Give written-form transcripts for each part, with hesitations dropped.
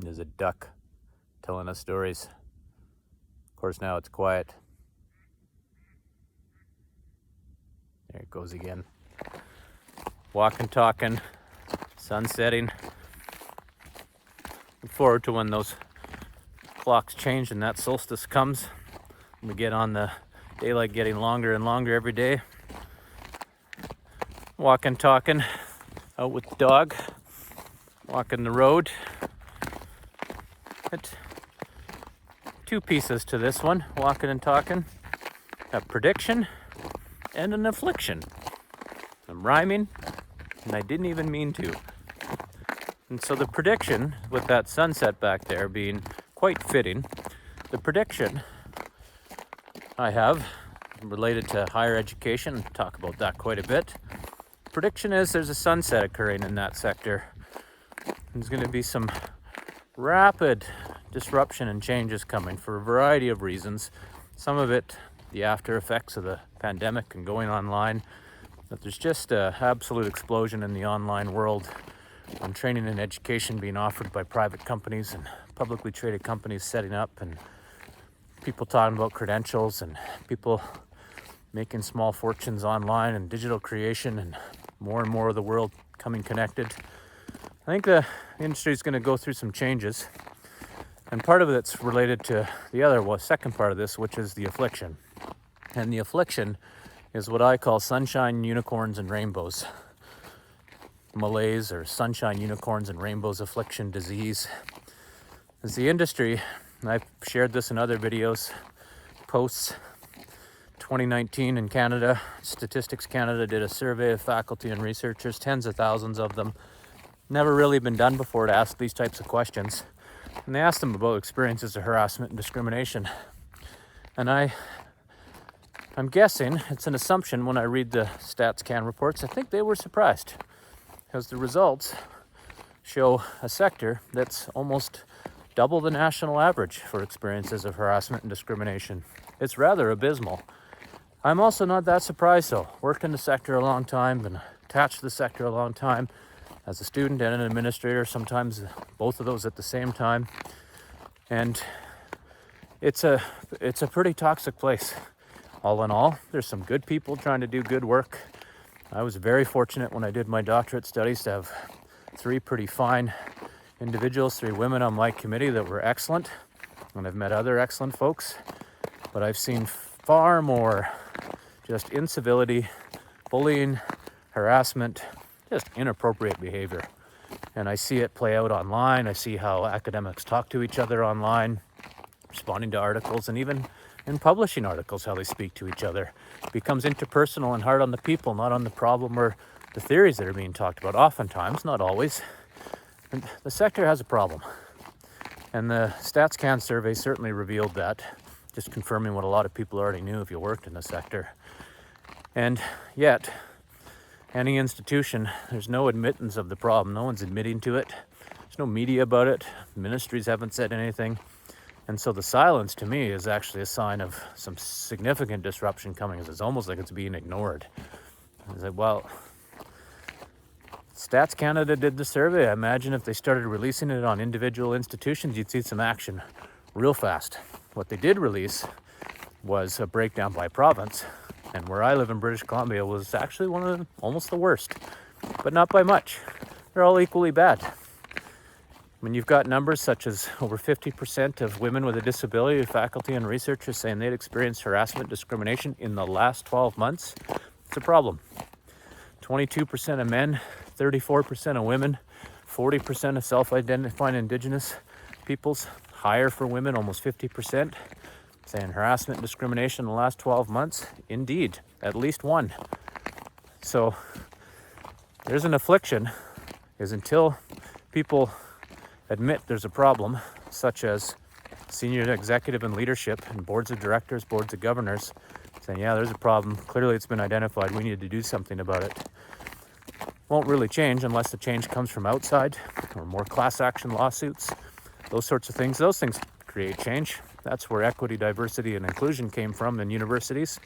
There's a duck telling us stories. Of course, now it's quiet. There it goes again. Walking, talking, sun setting. Look forward to when those clocks change and that solstice comes. We get on the daylight getting longer and longer every day. Walking, talking, out with the dog, walking the road. Two pieces to this one, walking and talking. A prediction and an affliction. I'm rhyming, and I didn't even mean to. And so the prediction, with that sunset back there being quite fitting, the prediction I have related to higher education, talk about that quite a bit. Prediction is there's a sunset occurring in that sector. There's going to be some rapid disruption and changes coming for a variety of reasons. Some of it, the after effects of the pandemic and going online. But there's just an absolute explosion in the online world on training and education being offered by private companies and publicly traded companies setting up, and people talking about credentials and people making small fortunes online and digital creation, and more of the world coming connected. I think the industry is going to go through some changes, and part of it's related to the second part of this, which is the affliction. And the affliction is what I call sunshine, unicorns, and rainbows. Malaise, or sunshine, unicorns, and rainbows affliction disease. As the industry, and I've shared this in other videos, posts, 2019 in Canada, Statistics Canada did a survey of faculty and researchers, tens of thousands of them. Never really been done before to ask these types of questions. And they asked them about experiences of harassment and discrimination. And I'm guessing, it's an assumption when I read the StatsCan reports, I think they were surprised, because the results show a sector that's almost double the national average for experiences of harassment and discrimination. It's rather abysmal. I'm also not that surprised though. Worked in the sector a long time, been attached to the sector a long time, as a student and an administrator, sometimes both of those at the same time. And it's a pretty toxic place. All in all, there's some good people trying to do good work. I was very fortunate when I did my doctorate studies to have three pretty fine individuals, three women on my committee that were excellent. And I've met other excellent folks, but I've seen far more just incivility, bullying, harassment, just inappropriate behavior. And I see it play out online. I see how academics talk to each other online, responding to articles, and even in publishing articles, how they speak to each other. It becomes interpersonal and hard on the people, not on the problem or the theories that are being talked about. Oftentimes, not always. And the sector has a problem. And the StatsCan survey certainly revealed that, just confirming what a lot of people already knew if you worked in the sector. And yet, any institution, there's no admittance of the problem. No one's admitting to it. There's no media about it. Ministries haven't said anything. And so the silence to me is actually a sign of some significant disruption coming. It's almost like it's being ignored. I was like, well, Stats Canada did the survey. I imagine if they started releasing it on individual institutions, you'd see some action real fast. What they did release was a breakdown by province. And where I live in British Columbia was actually almost the worst, but not by much. They're all equally bad. When you've got numbers such as over 50% of women with a disability, faculty and researchers saying they'd experienced harassment, discrimination in the last 12 months, it's a problem. 22% of men, 34% of women, 40% of self-identifying Indigenous peoples, higher for women, almost 50%, saying harassment and discrimination in the last 12 months. Indeed, at least one. So there's an affliction, is until people admit there's a problem, such as senior executive and leadership and boards of directors, boards of governors, saying, yeah, there's a problem. Clearly it's been identified. We need to do something about it. Won't really change unless the change comes from outside or more class action lawsuits, those sorts of things. Those things create change. That's where equity, diversity, and inclusion came from in universities.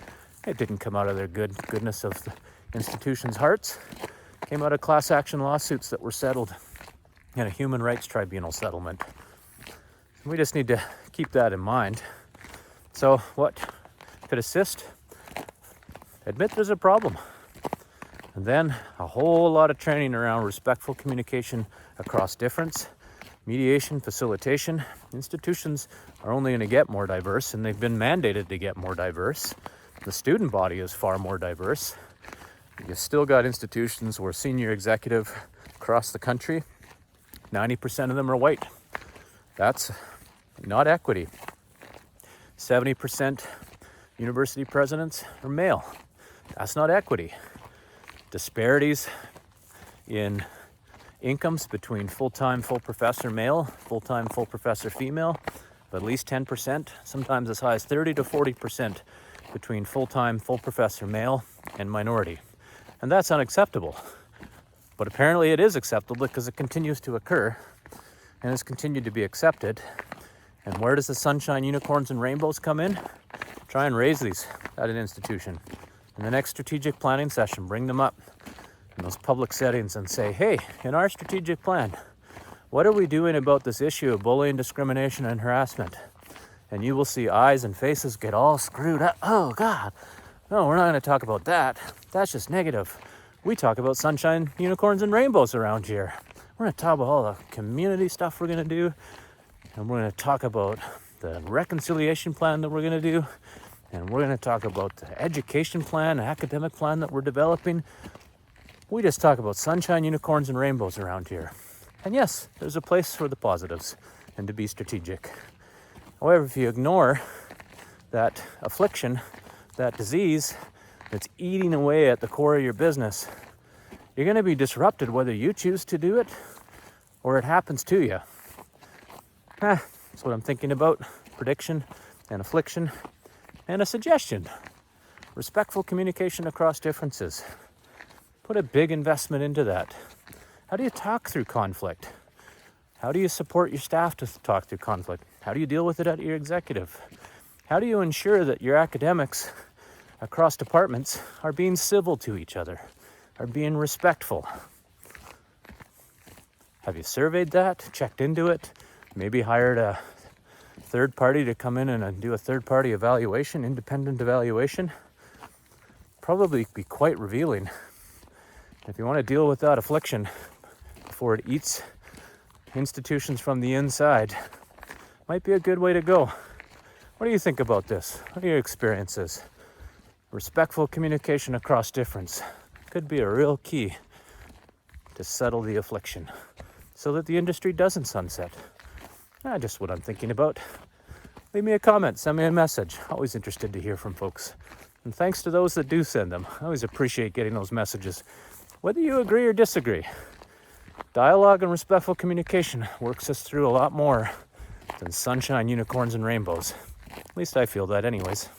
It didn't come out of their goodness of the institution's hearts. It came out of class action lawsuits that were settled in a human rights tribunal settlement. We just need to keep that in mind. So what could assist? Admit there's a problem. And then a whole lot of training around respectful communication across difference, mediation, facilitation. Institutions are only going to get more diverse, and they've been mandated to get more diverse. The student body is far more diverse. You've still got institutions where senior executive across the country, 90% of them are white. That's not equity. 70% university presidents are male. That's not equity. Disparities in incomes between full-time, full professor male, full-time, full professor female, of at least 10%, sometimes as high as 30 to 40% between full-time, full professor male and minority. And that's unacceptable. But apparently it is acceptable because it continues to occur and has continued to be accepted. And where does the sunshine, unicorns, and rainbows come in? Try and raise these at an institution. In the next strategic planning session, bring them up in those public settings and say, hey, in our strategic plan, what are we doing about this issue of bullying, discrimination, and harassment? And you will see eyes and faces get all screwed up. Oh, God. No, we're not going to talk about that. That's just negative. We talk about sunshine, unicorns, and rainbows around here. We're going to talk about all the community stuff we're going to do. And we're going to talk about the reconciliation plan that we're going to do. And we're going to talk about the education plan, academic plan that we're developing. We just talk about sunshine, unicorns, and rainbows around here. And yes, there's a place for the positives and to be strategic. However, if you ignore that affliction, that disease that's eating away at the core of your business, you're going to be disrupted whether you choose to do it or it happens to you. That's what I'm thinking about. Prediction and affliction. And a suggestion, respectful communication across differences. Put a big investment into that. How do you talk through conflict? How do you support your staff to talk through conflict? How do you deal with it at your executive? How do you ensure that your academics across departments are being civil to each other, are being respectful? Have you surveyed that, checked into it, maybe hired a third party to come in and do a third party evaluation, independent evaluation? Probably be quite revealing. If you want to deal with that affliction before it eats institutions from the inside, might be a good way to go. What do you think about this? What are your experiences? Respectful communication across difference could be a real key to settle the affliction so that the industry doesn't sunset. Just what I'm thinking about. Leave me a comment, send me a message. Always interested to hear from folks. And thanks to those that do send them. I always appreciate getting those messages, whether you agree or disagree. Dialogue and respectful communication works us through a lot more than sunshine, unicorns, and rainbows. At least I feel that anyways.